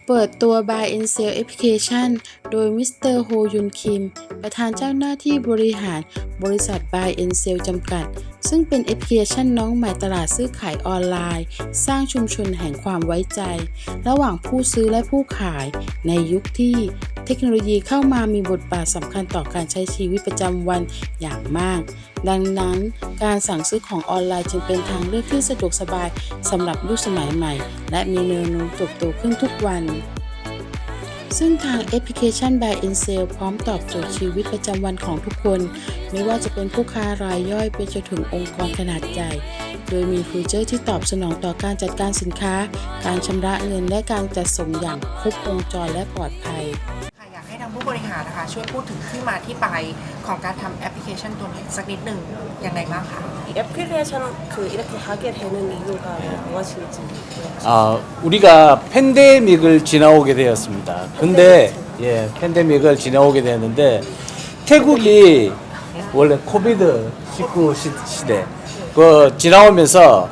เปิดตัว Buy and Sell Application โดยมิสเตอร์โฮยุนคิม ประธานเจ้าหน้าที่บริหารบริษัท Buy and Sell จำกัด ซึ่งเป็นแอปพลิเคชันน้องใหม่ตลาดซื้อขายออนไลน์ สร้างชุมชนแห่งความไว้ใจ ระหว่างผู้ซื้อและผู้ขาย ในยุคที่เทคโนโลยีเข้ามามีบทบาทสำคัญต่อการใช้ชีวิตประจำวันอย่างมาก ดังนั้นการสั่งซื้อของออนไลน์จึงเป็นทางเลือกที่สะดวกสบายสำหรับยุคสมัยใหม่ และมีแนวโน้มเติบโตขึ้นทุกวัน ซึ่งทางแอปพลิเคชัน Buy and Sell พร้อมตอบโจทย์ชีวิตประจำวันของทุกคน ไม่ว่าจะเป็นผู้ค้ารายย่อยไปจนถึงองค์กรขนาดใหญ่ โดยมีฟีเจอร์ที่ตอบสนองต่อการจัดการสินค้า การชำระเงินและการจัดส่งอย่างครบวงจรและปลอดภัยอยากให้ทางผู้บริหารนะคะช่วยพูดถึงที่มาที่ไปของการทำแอปพลิเคชันตัวนี้สักนิดหนึ่งยังไงบ้างคะ이 애플리케이션 이렇게 하게 되는 이유가 무엇인지. 우리가 팬데믹을 지나오게 되었습니다. 근데 팬데믹을 지나오게 되었는데 태국이 원래 코비드 19 시대 지나오면서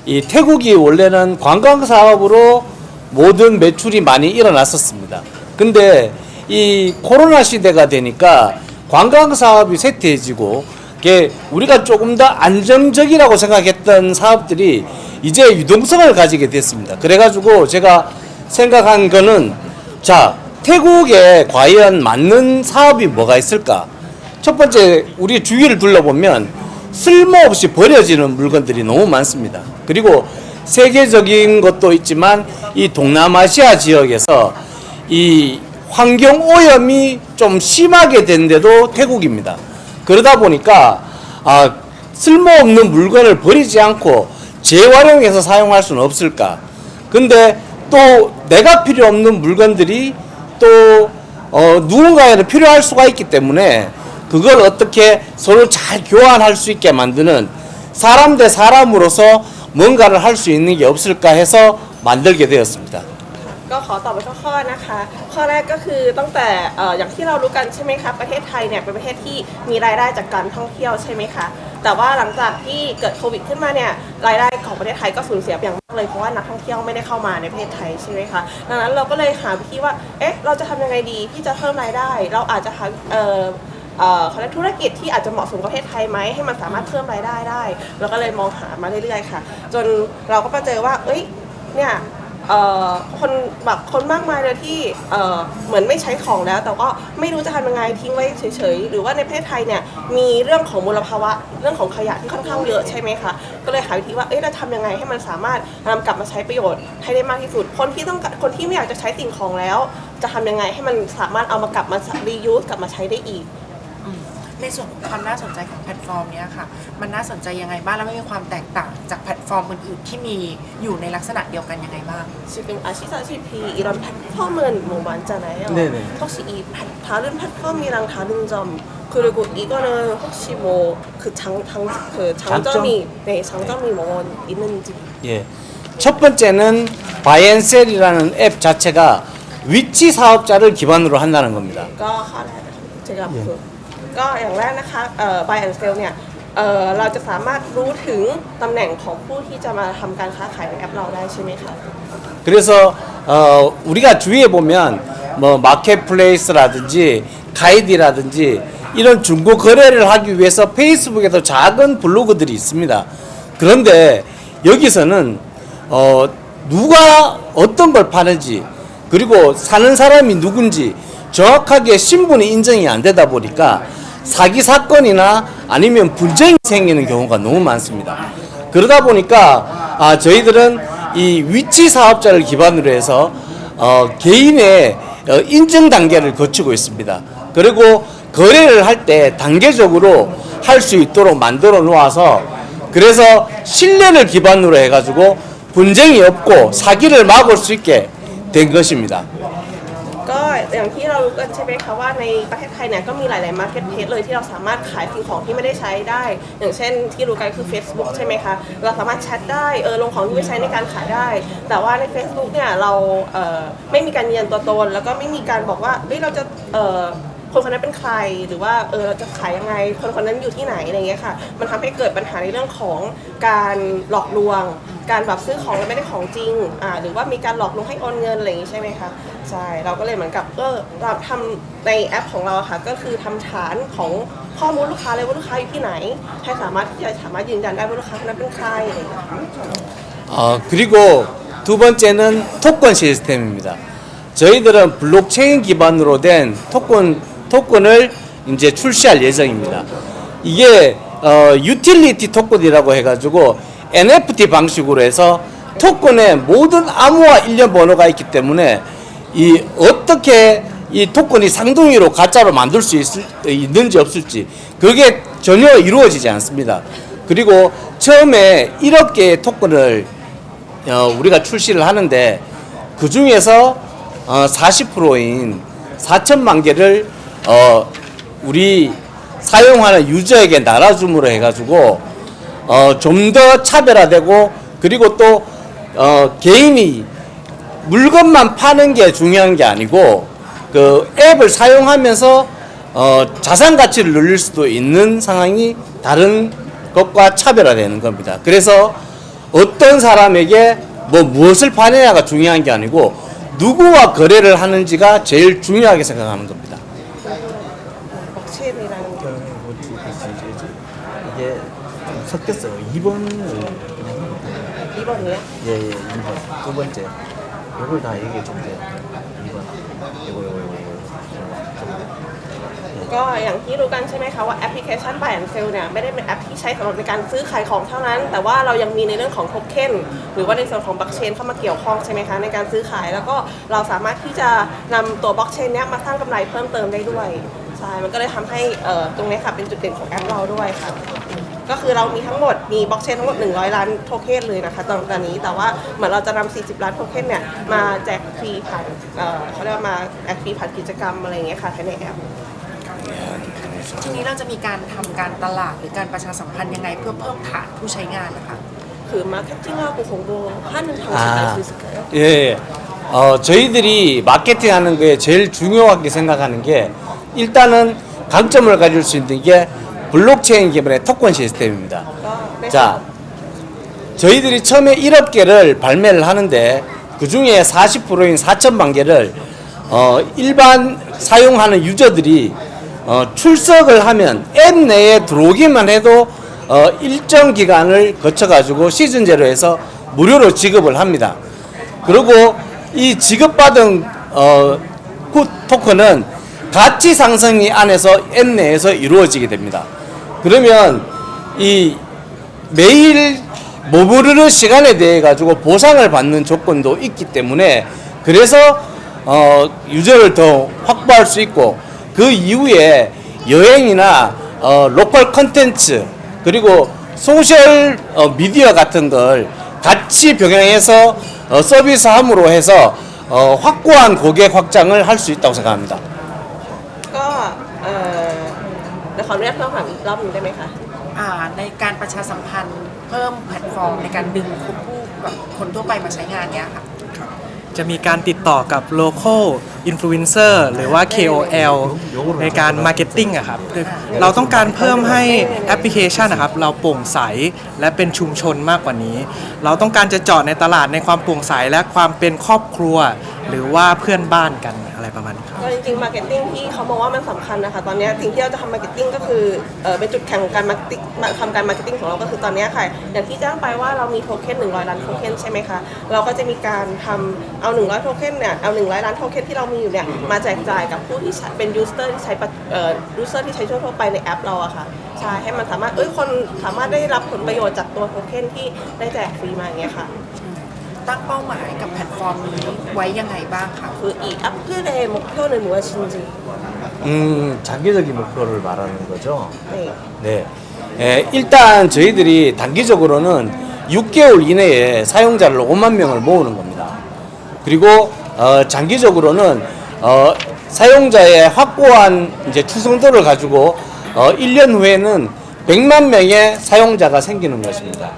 이 태국이 원래는 관광 사업으로 모든 매출이 많이 일어났었습니다. 근데 이 코로나 시대가 되니까 관광 사업이 쇠퇴해지고 우리가 조금 더 안정적이라고 생각했던 사업들이 이제 유동성을 가지게 됐습니다. 그래가지고 제가 생각한 거는 자, 태국에 과연 맞는 사업이 뭐가 있을까? 첫 번째, 우리 주위를 둘러보면 쓸모없이 버려지는 물건들이 너무 많습니다. 그리고 세계적인 것도 있지만 이 동남아시아 지역에서 이 환경 오염이 좀 심하게 된 데도 태국입니다. 그러다 보니까 쓸모없는 물건을 버리지 않고 재활용해서 사용할 수는 없을까. 근데 또 내가 필요 없는 물건들이 또 누군가에는 필요할 수가 있기 때문에 그걸 어떻게 서로 잘 교환할 수 있게 만드는 사람 대 사람으로서 뭔가를 할 수 있는 게 없을까 해서 만들게 되었습니다. ก็ขอตอบไปข้อๆนะคะข้อแรกก็คือตั้งแต่อย่างที่เรารู้กันใช่ไหมคะประเทศไทยเนี่ยเป็นประเทศที่มีรายได้จากการท่องเที่ยวใช่ไหมคะแต่ว่าหลังจากที่เกิดโควิดขึ้นมาเนี่ยรายได้ของประเทศไทยก็สูญเสียไปอย่างมากเลยเพราะว่านักท่องเที่ยวไม่ได้เข้ามาในประเทศไทยใช่ไหมคะดังนั้นเราก็เลยหาวิธีว่าเราจะทำยังไงดีที่จะเพิ่มรายได้เราอาจจะหาธุรกิจที่อาจจะเหมาะสมกับประเทศไทยไหมให้มันสามารถเพิ่มรายได้ได้เราก็เลยมองหามาเรื่อยๆค่ะจนเราก็มาเจอว่าเนี่ยคนมากมายเลยที่เหมือนไม่ใช้ของแล้วแต่ก็ไม่รู้จะทำยังไงทิ้งไว้เฉยๆหรือว่าในประเทศไทยเนี่ยมีเรื่องของมลภาวะเรื่องของขยะที่ค่อนข้างเยอะใช่ไหมคะก็เลยหาวิธีว่าเราทำยังไงให้มันสามารถนำกลับมาใช้ประโยชน์ให้ได้มากที่สุดคนที่ไม่อยากจะใช้สิ่งของแล้วจะทำยังไงให้มันสามารถเอามากลับมา reuse กลับมาใช้ได้อีกในส่วนของความน่าสนใจของแพลตฟอร์มนี้ค่ะมันน่าสนใจยังไงบ้างแล้วไม่มีความแตกต่างจากแพลตฟอร์มอื่นๆที่มีอยู่ในลักษณะเดียวกันยังไงบ้าง 지금 아시다시피 이런 플랫폼은 뭐 많잖아요. 네네. 혹시 이 다른 플랫폼이랑 다른 점 그리고 이거는 혹시 뭐 장점이 뭐 있는지. 예. 첫 번째는 바이앤셀이라는 앱 자체가 위치 사업자를 기반으로 한다는 겁니다. 제가ก็อย่างแรกนะคะBuy and Sell เนี่ยเราจะสามารถรู้ถึงตำแหน่งของผู้ที่จะมาทำการค้าขายในแอปเราได้ใช่ไหมคะ 그래서 우리가 주위에 보면 뭐 마켓플레이스라든지 가이드라든지 이런 중고 거래를 하기 위해서 페이스북에도 작은 블로그들이 있습니다. 그런데 여기서는 누가 어떤 걸 파는지 그리고 사는 사람이 누군지 정확하게 신분이 인정이 안 되다 보니까 사기 사건이나 아니면 분쟁이 생기는 경우가 너무 많습니다. 그러다 보니까 저희들은 이 위치 사업자를 기반으로 해서 개인의 인증 단계를 거치고 있습니다. 그리고 거래를 할 때 단계적으로 할 수 있도록 만들어 놓아서 그래서 신뢰를 기반으로 해가지고 분쟁이 없고 사기를 막을 수 있게 된 것입니다. ก็อย่างที่เรารู้กันใช่ไหมคะว่าในประเทศไทยเนี่ยก็มีหลายๆมาร์เก็ตเพลสเลยที่เราสามารถขายสิ่งของที่ไม่ได้ใช้ได้อย่างเช่นที่รู้กันคือ Facebook ใช่ไหมคะเราสามารถแชทได้ลงของที่ไม่ใช้ในการขายได้แต่ว่าใน Facebook เนี่ยเราไม่มีการยืนยันตัวตนแล้วก็ไม่มีการบอกว่าเราจะคนนั้นเป็นใครหรือว่าเราจะขายยังไงคนนั้นอยู่ที่ไหนอะไรเงี้ยค่ะมันทำให้เกิดปัญหาในเรื่องของการหลอกลวง การแบบซื้อของแล้วไม่ได้ของจริงหรือว่ามีการหลอกลวงให้โอนเงินอะไรอย่างนี้ใช่ไหมคะใช่เราก็เลยเหมือนกับเราทำในแอปของเราค่ะก็คือทำฐานของข้อมูลลูกค้าเลยว่าลูกค้าอยู่ที่ไหนให้สามารถที่จะยืนยันได้ว่าลูกค้าคนนั้นเป็นใครอะไรอย่างเงี้ย 그리고 두 번째는 토건 시스템입니다. 저희들은 블록체인 기반으로 된 토건을 이제 출시할 예정입니다. 이게 유틸리티 토건이라고 해가지고 NFT 방식으로 해서 토건에 모든 암호화 일련 번호가 있기 때문에 어떻게 이 토건이 쌍둥이로 가짜로 만들 수 있는지 없을지 그게 전혀 이루어지지 않습니다. 그리고 처음에 1억 개의 토건을 우리가 출시를 하는데 그 중에서 40%인 4천만 개를 우리 사용하는 유저에게 나눠줌으로 해가지고 좀 더 차별화되고 그리고 또 개인이 물건만 파는 게 중요한 게 아니고 그 앱을 사용하면서 자산 가치를 늘릴 수도 있는 상황이 다른 것과 차별화되는 겁니다. 그래서 어떤 사람에게 무엇을 파느냐가 중요한 게 아니고 누구와 거래를 하는지가 제일 중요하게 생각하는 겁니다. 블록체인이라는 게 이게 좀 섞였어요. 2번을 2번이요? 예, 2번. 두 번째. 이걸 다 얘기해 주면 돼요. 2번. 이거. ก็อย่างที่รู้กันใช่ไหมคะว่าแอปพลิเคชัน Buy and Sell เนี่ยไม่ได้เป็นแอปที่ใช้สำหรับในการซื้อขายของเท่านั้นแต่ว่าเรายังมีในเรื่องของโทเค็นหรือว่าในส่วนของบล็อกเชนเข้ามาเกี่ยวข้องใช่ไหมคะในการซื้อขายแล้วก็เราสามารถที่จะนำตัวบล็อกเชนเนี้ยมาสร้างกำไรเพิ่มเติมได้ด้วยใช่มันก็เลยทำให้ตรงนี้ค่ะเป็นจุดเด่นของแอปเราด้วยค่ะก็คือเรามีทั้งหมดมีบล็อกเชนทั้งหมด100ล้านโทเค็นเลยนะคะตอนนี้แต่ว่าเหมือนเราจะนำ40ล้านโทเค็นเนี่ยมาแจกฟรีผ่านเขาเรียกว่ามาแจกฟรีผ่านกิจกรรมอะไรอย่างเงี้ยค่ะภายในแอป ทีนี้เราจะมีการทำการตลาดหรือการประชาสัมพันธ์ยังไงเพื่อเพิ่มฐานผู้ใช้งานนะคะ 그 마케팅하고 공부하는 방식이 알수 있을까요? 예. 저희들이 마케팅하는 거에 제일 중요하게 생각하는 게 일단은 강점을 가질 수 있는 게 블록체인 기반의 토건 시스템입니다. 자, 저희들이 처음에 1억 개를 발매를 하는데 그 중에 40%인 4천만 개를 일반 사용하는 유저들이 출석을 하면 앱 내에 들어오기만 해도 일정 기간을 거쳐가지고 시즌제로 해서 무료로 지급을 합니다. 그리고 이 지급받은 토큰은 가치 상승이 안에서 앱 내에서 이루어지게 됩니다. 그러면 이 매일 머무르는 시간에 대해 가지고 보상을 받는 조건도 있기 때문에 그래서 유저를 더 확보할 수 있고 그 이후에 여행이나 로컬 컨텐츠 그리고 소셜 미디어 같은 걸 같이 병행해서 서비스함으로 해서 확고한 고객 확장을 할 수 있다고 생각합니다. ก็เดี๋ยวขออนุญาตเพิ่มถามอีกรอบหนึงได้ไหมคะ ในการประชาสัมพันธ์เพิ่มแพลตฟอร์มในการดึงผู้แบบคนทั่วไปมาใช้งานเนี้ยค่ะ จะมีการติดต่อกับ local influencer หรือว่า KOL ในการ marketing อะครับคือเราต้องการเพิ่มให้แอปพลิเคชันนะครับเราโปร่งใสและเป็นชุมชนมากกว่านี้ เราต้องการจะเจาะในตลาดในความโปร่งใสและความเป็นครอบครัว หรือว่าเพื่อนบ้านกันอะไรประมาณนี้ครับ ก็จริงๆมาร์เก็ตติ้งที่เขามองว่ามันสำคัญนะคะตอนนี้สิ่งที่เราจะทำมาร์เก็ตติ้งก็คือเป็นจุดแข็งของการมาร์เก็ตติ้งทำการมาร์เก็ตติ้งของเราก็คือตอนนี้ค่ะอย่างที่แจ้งไปว่าเรามีโทเค็น100ล้านโทเค็นใช่ไหมคะเราก็จะมีการทำเอา100โทเค็นเนี่ยเอา100ล้านโทเค็นที่เรามีอยู่เนี่ยมาแจกจ่ายกับผู้ที่เป็นยูสเซอร์ที่ใช้ยูสเซอร์ที่ใช้ทั่วไปในแอปเราอะค่ะใช่ให้มันสามารถคนสามารถได้รับผลประโยชน์จากตัวโทเค็นที่ได้แจกฟรีมาอย่างเงี้ยค่ะ ตั้งเป้าหมายกับแพลตฟอร์มนี้ไว้ยังไงบ้างคะ 이 앞으로의 목표는 무엇인지 장기적인 목표를 말하는 거죠. 네. 네. 일단 저희들이 단기적으로는 6개월 이내에 사용자를 5만 명을 모으는 겁니다. 그리고 장기적으로는 사용자의 확고한 이제 추성도를 가지고 1년 후에는 100만 명의 사용자가 생기는 것입니다.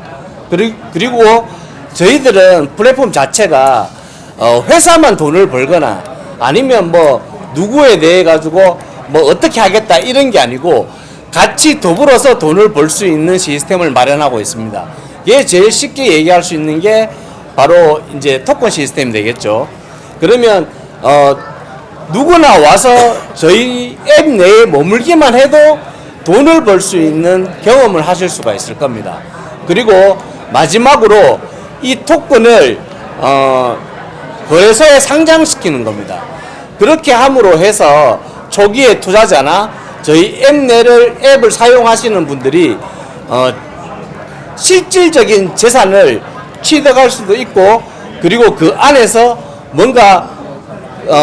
그리고 저희들은 플랫폼 자체가 회사만 돈을 벌거나 아니면 누구에 대해 가지고 어떻게 하겠다 이런 게 아니고 같이 더불어서 돈을 벌 수 있는 시스템을 마련하고 있습니다. 얘 제일 쉽게 얘기할 수 있는 게 바로 이제 토큰 시스템이 되겠죠. 그러면 누구나 와서 저희 앱 내에 머물기만 해도 돈을 벌 수 있는 경험을 하실 수가 있을 겁니다. 그리고 마지막으로 이 토큰을 거래소에 상장시키는 겁니다. 그렇게 함으로 해서 초기에 투자자나 저희 앱을 사용하시는 분들이 실질적인 재산을 취득할 수도 있고, 그리고 그 안에서 뭔가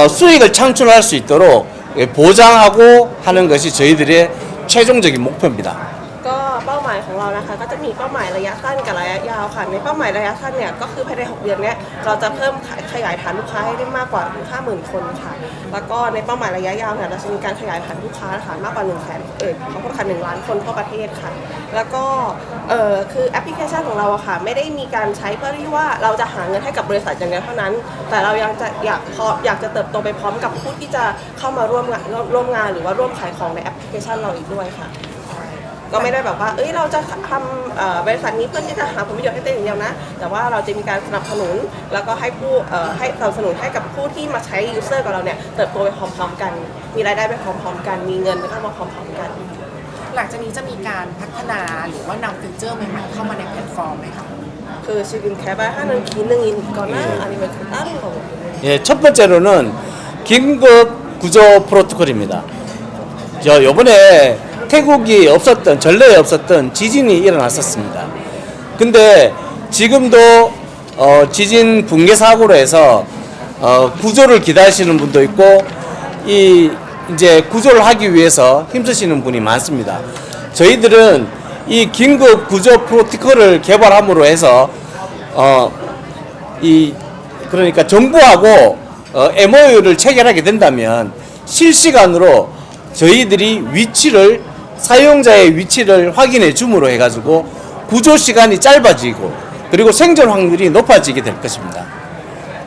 수익을 창출할 수 있도록 보장하고 하는 것이 저희들의 최종적인 목표입니다. ก็เป้าหมายของเรานะคะก็จะมีเป้าหมายระยะสั้นกับระยะยาวค่ะในเป้าหมายระยะสั้นเนี่ยก็คือภายใน6 เดือนเนี้ยเราจะเพิ่มขยายฐานลูกค้าให้ได้มากกว่า 50,000 คนค่ะแล้วก็ในเป้าหมายระยะยาวเนี่ยเราจะมีการขยายฐานลูกค้าค่ะมากกว่าขอโทษค่ะ1 ล้านคนทั่วประเทศค่ะแล้วก็คือแอปพลิเคชันของเราอะค่ะไม่ได้มีการใช้เพื่อที่ว่าเราจะหาเงินให้กับบริษัทอย่างเดียวเท่านั้น แต่เรายังจะอยากจะเติบโตไปพร้อมกับผู้ที่จะเข้ามาร่วมงานหรือว่าร่วมขายของในแอปพลิเคชันเราอีกด้วยค่ะก็ไม่ได้แบบว่าเราจะทำบริษัทนี้เพื่อที่จะหาผลประโยชน์ให้ตัวเองอย่างเดียวนะแต่ว่าเราจะมีการสนับสนุนแล้วก็ให้สนับสนุนให้กับผู้ที่มาใช้ยูเซอร์กับเราเนี่ยเติบโตไปพร้อมๆกันมีรายได้ไปพร้อมๆกันมีเงินเข้ามาพร้อมๆกัน หลังจากนี้จะมีการพัฒนาหรือว่านำฟีเจอร์ใหม่ๆเข้ามาในแพลตฟอร์มไหมคะ 그 지금 개발하는 기능이 있거나 아니면 그 다른 거 예, 첫 번째로는 긴급 구조 프로토콜입니다. 요번에 태국이 전례에 없었던 지진이 일어났었습니다. 근데 지금도 지진 붕괴 사고로 해서 구조를 기다리시는 분도 있고 이제 구조를 하기 위해서 힘쓰시는 분이 많습니다. 저희들은 이 긴급 구조 프로토콜을 개발함으로 해서 그러니까 정부하고 MOU를 체결하게 된다면 실시간으로 저희들이 사용자의 위치를 확인해 줌으로 해가지고 구조 시간이 짧아지고 그리고 생존 확률이 높아지게 될 것입니다.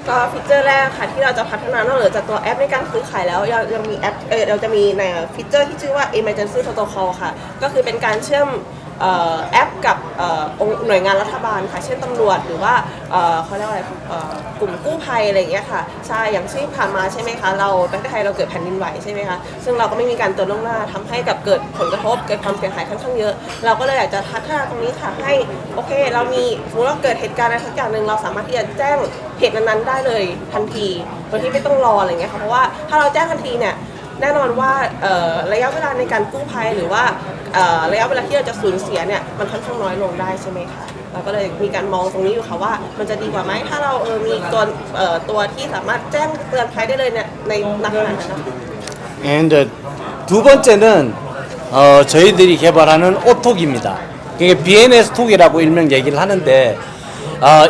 ก็ฟีเจอร์แรกค่ะที่เราจะพัฒนานอกเหนือจากตัวแอปในการซื้อขายแล้วยังมีแอปเราจะมีในฟีเจอร์ที่ชื่อว่า Emergency Protocol ค่ะก็คือเป็นการเชื่อมแอปกับหน่วยงานรัฐบาลค่ะเช่นตำรวจหรือว่าเขาเรียกว่าอะไรกลุ่มกู้ภัยอะไรอย่างเงี้ยค่ะใช่อย่างที่ผ่านมาใช่ไหมคะประเทศไทยเราเกิดแผ่นดินไหวใช่ไหมคะซึ่งเราก็ไม่มีการเตือนล่วงหน้าทำให้กับเกิดผลกระทบเกิดความเสียหายค่อนข้างเยอะเราก็เลยอยากจะพัฒนาตรงนี้ค่ะให้โอเคเรามีสมมติว่าเกิดเหตุการณ์อะไรสักอย่างหนึ่งเราสามารถที่จะแจ้งเหตุนั้นๆได้เลยทันทีโดยที่ไม่ต้องรออะไรเงี้ยค่ะเพราะว่าถ้าเราแจ้งทันทีเนี่ยแน่นอนว่าระยะเวลาในการกู้ภัยหรือว่าระยะเวลาที่เราจะสูญเสียเนี่ยมันค่อนข้างน้อยลงได้ใช่ไหมคะเราก็เลยมีการมองตรงนี้อยู่ค่ะว่ามันจะดีกว่าไหมถ้าเรามีตัวที่สามารถแจ้งเตือนภัยได้เลยเนี่ยในณขณะนั้นนะคะ And 두 번째는 저희들이 개발하는 오톡입니다. 그게 BNS 톡이라고 일명 얘기를 하는데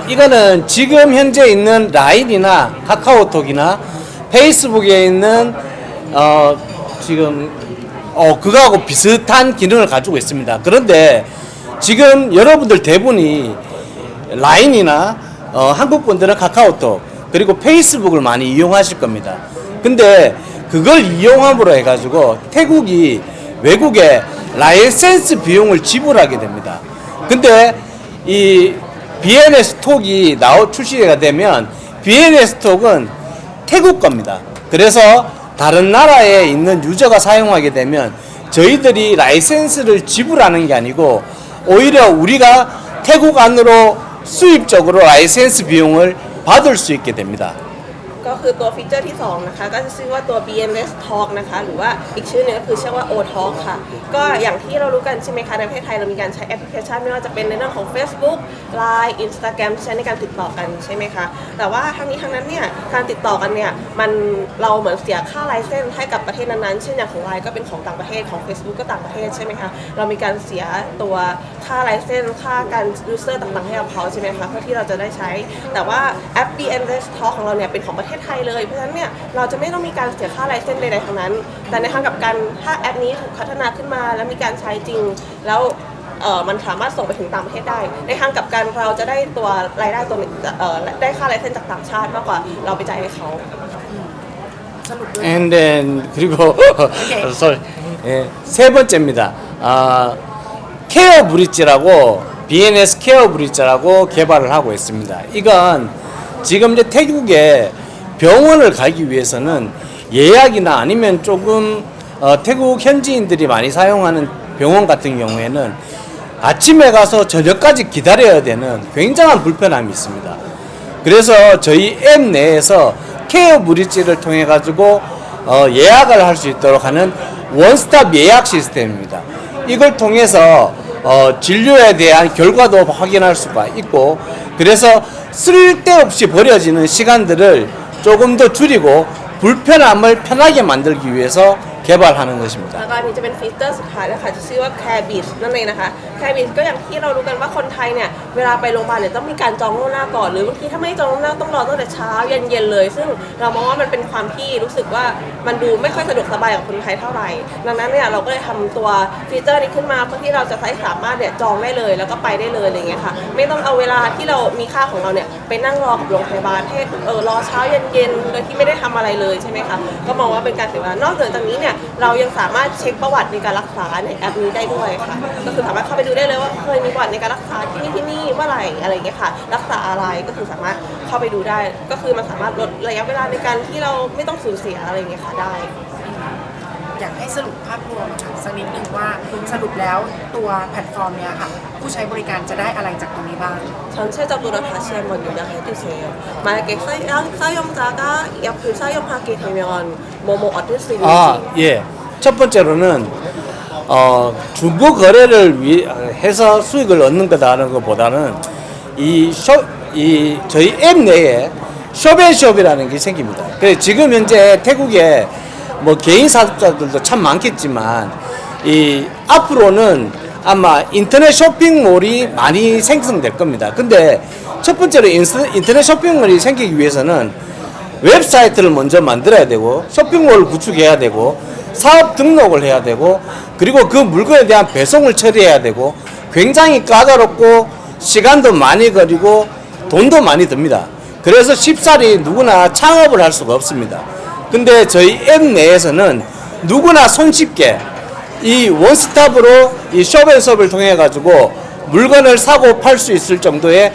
이거는 지금 현재 있는 라인이나 카카오톡이나 페이스북에 있는 지금 그거하고 비슷한 기능을 가지고 있습니다. 그런데 지금 여러분들 대부분이 라인이나 한국 분들은 카카오톡 그리고 페이스북을 많이 이용하실 겁니다. 근데 그걸 이용함으로 해가지고 태국이 외국에 라이센스 비용을 지불하게 됩니다. 근데 이 BNS 톡이 출시가 되면 BNS 톡은 태국 겁니다. 그래서 다른 나라에 있는 유저가 사용하게 되면 저희들이 라이센스를 지불하는 게 아니고 오히려 우리가 태국 안으로 수입적으로 라이센스 비용을 받을 수 있게 됩니다. ก็คือตัวฟีเจอร์ที่2นะคะก็จะชื่อว่าตัว BNS Talk นะคะหรือว่าอีกชื่อหนึงก็คือชื่อว่า O Talk ค่ะก็อย่างที่เรารู้กันใช่ไหมคะในประเทศไทยเรามีการใช้แอปพลิเคชันไม่ว่าจะเป็นในเรื่องของ Facebook Line Instagram ที่ใช้ในการติดต่อกันใช่ไหมคะแต่ว่าทั้งนี้ทั้งนั้นเนี่ยการติดต่อกันเนี่ยเราเหมือนเสียค่าไลเซนส์ให้กับประเทศนั้นๆเช่นอย่างของ Line ก็เป็นของต่างประเทศของ Facebook ก็ต่างประเทศใช่ไหมคะเรามีการเสียตัวค่าไลเซนส์ค่าการยูเซอร์ต่างๆให้กับเขาใช่ไหมคะเพื่อที่เราจะได้ใช้แต่ว่าแอป BNS Talk ของเราเนี่ยเป็นของประเทศไทยเลยเพราะฉะนั้นเนี่ยเราจะไม่ต้องมีการเสียค่าไลเซนส์ใดๆทั้งนั้นแต่ในทางกลับกันถ้าแอปนี้ถูกพัฒนาขึ้นมาแล้วมีการใช้จริงแล้วมันสามารถส่งไปถึงต่างประเทศได้ในทางกลับกันเราจะได้ตัวรายได้ตัวได้ค่าไลเซนส์จากต่างชาติมากกว่าเราไปจ่ายให้เขา And then 그리고 sorry. 세 번째입니다. 케어 브릿지라고 BNS 케어 브릿지라고 개발을 하고 있습니다. 이건 지금 이제 태국에 병원을 가기 위해서는 예약이나 아니면 조금 태국 현지인들이 많이 사용하는 병원 같은 경우에는 아침에 가서 저녁까지 기다려야 되는 굉장한 불편함이 있습니다. 그래서 저희 앱 내에서 케어 브릿지를 통해 가지고 예약을 할 수 있도록 하는 원스톱 예약 시스템입니다. 이걸 통해서 진료에 대한 결과도 확인할 수가 있고, 그래서 쓸데없이 버려지는 시간들을 조금 더 줄이고 불편함을 편하게 만들기 위해서 개발하는 แล้ว 것입니다. ก็อันนี้จะเป็นฟีเจอร์สุดท้ายนะคะที่ชื่อว่า Care Beach นั่นเองนะคะ Care Beach ก็อย่างที่เรารู้กันว่าคนไทยเนี่ยเวลาไปโรงพยาบาลเนี่ยต้องมีการจองล่วงหน้าก่อนหรือบางทีถ้าไม่จองล่วงหน้าต้องรอตั้งแต่เช้าเย็นๆเลย ซึ่งเรามองว่ามันเป็นความที่รู้สึกว่ามันดูไม่ค่อยสะดวกสบายกับคนไทยเท่าไหร่ดังนั้นเนี่ยเราก็เลยทำตัวฟีเจอร์นี้ขึ้นมาเพื่อที่เราจะสามารถเนี่ยจองได้เลยแล้วก็ไปได้เลยอะไรเงี้ยค่ะไม่ต้องเอาเวลาที่เรามีค่าของเราเนี่ยไปนั่งรอกับโรงพยาบาลให้รอเช้าเย็นๆโดยที่ไม่ได้ทำอะไรเลยใช่ไหมคะก็มองว่าเป็นการเสียเวลานอกจากนี้เนี่ยเรายังสามารถเช็คประวัติในการรักษาในแอปนี้ได้ด้วยค่ะก็คือสามารถเข้าไปดูได้เลยว่าเคยมีประวัติในการรักษาที่นี่เมื่อไหร่อะไรอย่างเงี้ยค่ะรักษาอะไรก็คือสามารถเข้าไปดูได้ก็คือมันสามารถลดระยะเวลาในการที่เราไม่ต้องสูญเสียอะไรอย่างเงี้ยค่ะได้ อยากให้สรุปภาพรวมค่ะสักนิดนึงว่าสรุปแล้วตัวแพลตฟอร์มเนี้ยค่ะผู้ใช้บริการจะได้อะไรจากตรงนี้บ้าง 전체적으로 다시 한번 요약해 주세요. 만약에 사용자가 이 어플 사용하게 되면 뭐뭐 얻을 수 있는지. 예. 첫 번째로는 중고 거래를 해서 수익을 얻는 거다라는 것보다는 저희 앱 내에 숍앤숍이라는 게 생깁니다. 그래서 지금 현재 태국에 뭐 개인 사업자들도 참 많겠지만 앞으로는 아마 인터넷 쇼핑몰이 많이 생성될 겁니다. 근데 첫 번째로 인터넷 쇼핑몰이 생기기 위해서는 웹사이트를 먼저 만들어야 되고 쇼핑몰을 구축해야 되고 사업 등록을 해야 되고 그리고 그 물건에 대한 배송을 처리해야 되고 굉장히 까다롭고 시간도 많이 걸리고 돈도 많이 듭니다. 그래서 쉽사리 누구나 창업을 할 수가 없습니다. 근데 저희 앱 내에서는 누구나 손쉽게 이 원스톱으로 이 숍앤숍을 통해 가지고 물건을 사고 팔 수 있을 정도의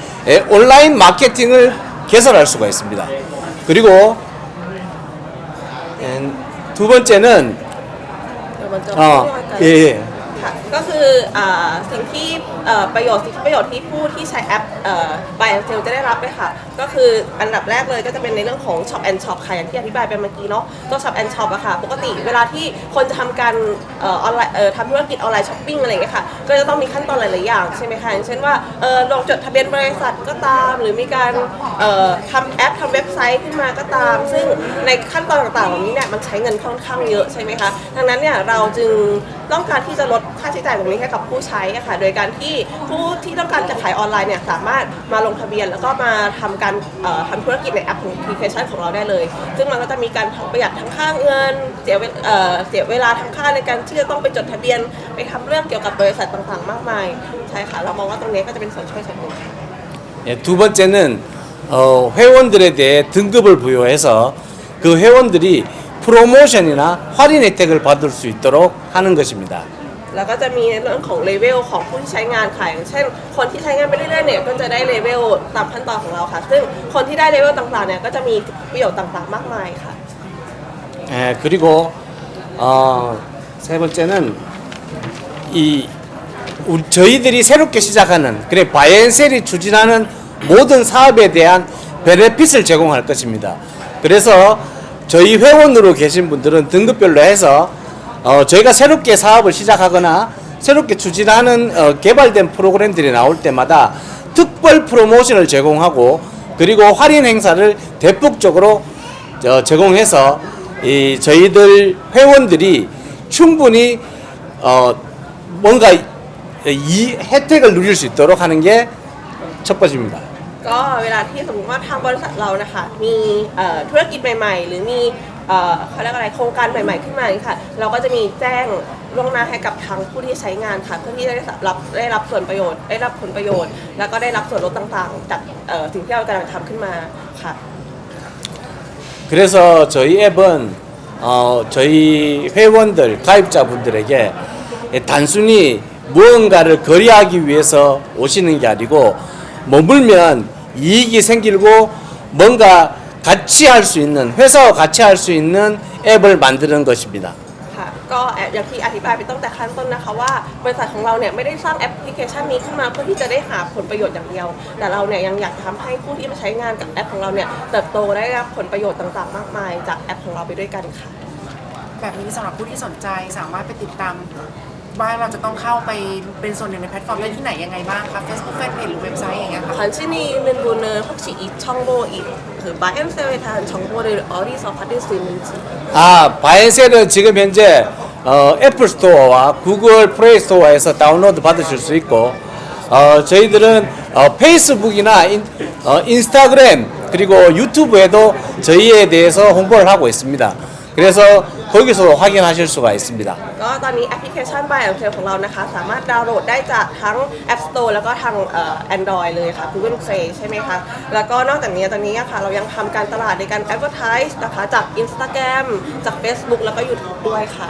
온라인 마케팅을 개설할 수가 있습니다. 그리고 두 번째는 먼저 예, 예. ค่ะก็คือสิ่งที่ประโยชน์ที่ผู้ที่ใช้แอปBuy and Sell จะได้รับเลยค่ะก็คืออันดับแรกเลยก็จะเป็นในเรื่องของ Shop and Shop ค่ะอย่างที่อธิบายไปเมื่อกี้เนาะตัว Shop and Shop อะค่ะปกติเวลาที่คนจะทำการออนไลน์ทำธุรกิจออนไลน์ช้อปปิ้งอะไรอย่างเงี้ยค่ะก็จะต้องมีขั้นตอนหลายๆอย่างใช่ไหมคะอย่างเช่นว่าลงจดทะเบียนบริษัทก็ตามหรือมีการทำแอปทำเว็บไซต์ขึ้นมาก็ตามซึ่งในขั้นตอนต่างๆเหล่านี้เนี่ยมันใช้เงินค่อนข้างเยอะใช่ไหมคะดังนั้นเนี่ยเราจึงต้องการที่จะลดค่าใช้จ่ายตรงนี้ให้กับผู้ใช้อะค่ะโดยการที่ผู้ที่ต้องการจะขายออนไลน์เนี่ยสามารถมาลงทะเบียนแล้วก็มาทำการทำธุรกิจในแอปพลิเคชันของเราได้เลยซึ่งมันก็จะมีการประหยัดทั้งค่าเงินเสียเวลาทั้งค่าในการที่จะต้องไปจดทะเบียนไปทำเรื่องเกี่ยวกับบริษัทต่างๆมากมายใช่ค่ะเรามองว่าตรงนี้ก็จะเป็นส่วนช่วยส่วนหนึ่ง 예, 두 번째는 회원들에 대해 등급을 부여해서 그 회원들이 프로모션이나 할인 혜택을 받을 수 있도록 하는 것입니다. แล้วก็จะมีเรื่องของเลเวลของผู้ที่ใช้งานค่ะอย่างเช่นคนที่ใช้งานไปเรื่อยๆเนี่ยก็จะได้เลเวลตามขั้นตอนของเราค่ะซึ่งคนที่ได้เลเวลต่างๆเนี่ยก็จะมีประโยชน์ต่างๆมากมายค่ะ 예, 그리고 세 번째는 저희들이 새롭게 시작하는 그래 바이앤셀이 추진하는 모든 사업에 대한 베네핏을 제공할 것입니다. 그래서 저희 회원으로 계신 분들은 등급별로 해서 저희가 새롭게 사업을 시작하거나 새롭게 추진하는 개발된 프로그램들이 나올 때마다 특별 프로모션을 제공하고 그리고 할인 행사를 대폭적으로 제공해서 저희들 회원들이 충분히 뭔가 이 혜택을 누릴 수 있도록 하는 게 첫 번째입니다. ก็เวลาที่สมมติว่าทางบริษัทเรานะคะมีธุรกิจใหม่ๆหรือมีเขาเรียกอะไรโครงการใหม่ๆขึ้นมาอย่างนี้ค่ะเราก็จะมีแจ้งล่วงหน้าให้กับทางผู้ที่ใช้งานค่ะเพื่อที่จะได้รับส่วนประโยชน์ได้รับผลประโยชน์ แล้วก็ได้รับส่วนลดต่างๆจากสิ่งที่เรากำลังทำขึ้นมาค่ะ 그래서 저희 앱은 저희 회원들 가입자분들에게 단순히 무언가를 거래하기 위해서 오시는 게 아니고 머물면 이익이 생기고 뭔가 같이 할 수 있는 회사와 같이 할 수 있는 앱을 만드는 것입니다. ค่ะก็อย่างที่อธิบายไปตั้งแต่ขั้นต้นนะคะว่าบริษัทของเราเนี่ยไม่ได้สร้างแอปพลิเคชันนี้ขึ้นมาเพื่อที่จะได้หาผลประโยชน์อย่างเดียวแต่เราเนี่ยยังอยากทำให้ผู้ที่มาใช้งานกับแอปของเราเนี่ยเติบโตได้รับผลประโยชน์ต่างๆมากมายจากแอปของเราไปด้วยกันค่ะ แบบนี้สำหรับผู้ที่สนใจสามารถไปติดตามว่าเราจะต้องเข้าไปเป็นส่วนหนึ่งในแพลตฟอร์มได้ที่ไหนยังไงบ้างคะ Facebook Fanpage หรือเว็บไซต์อย่างเงี้ยค่ะ 관심이 있는 분은 혹시 이 정보 그 마엠셀에 대한 정보를 어디서 받을 수 있는지 바이셀은 지금 현재 애플 스토어와 구글 플레이 스토어에서 다운로드 받으실 수 있고 저희들은 페이스북이나 인스타그램 그리고 유튜브에도 저희에 대해서 홍보를 하고 있습니다. 그래서 거기서 확인하실 수가 있습니다. ก็ตอนนี้แอปพลิเคชัน Buy and Sell ของเรานะคะสามารถดาวน์โหลดได้จากทั้ง App Store แล้วก็ทางAndroid เลยค่ะ Google Play ใช่ไหมคะแล้วก็นอกจากนี้ตอนนี้ค่ะเรายังทำการตลาดในการ Advertise นะคะจาก Instagram จาก Facebook แล้วก็ YouTube ด้วยค่ะ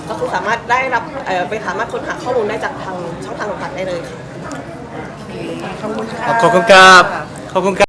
ก็คือสามารถได้รับไปสามารถค้นหาข้อมูลได้จากทางช่องทางต่างๆได้เลยค่ะ ขอบคุณค่ะ ขอบคุณครับ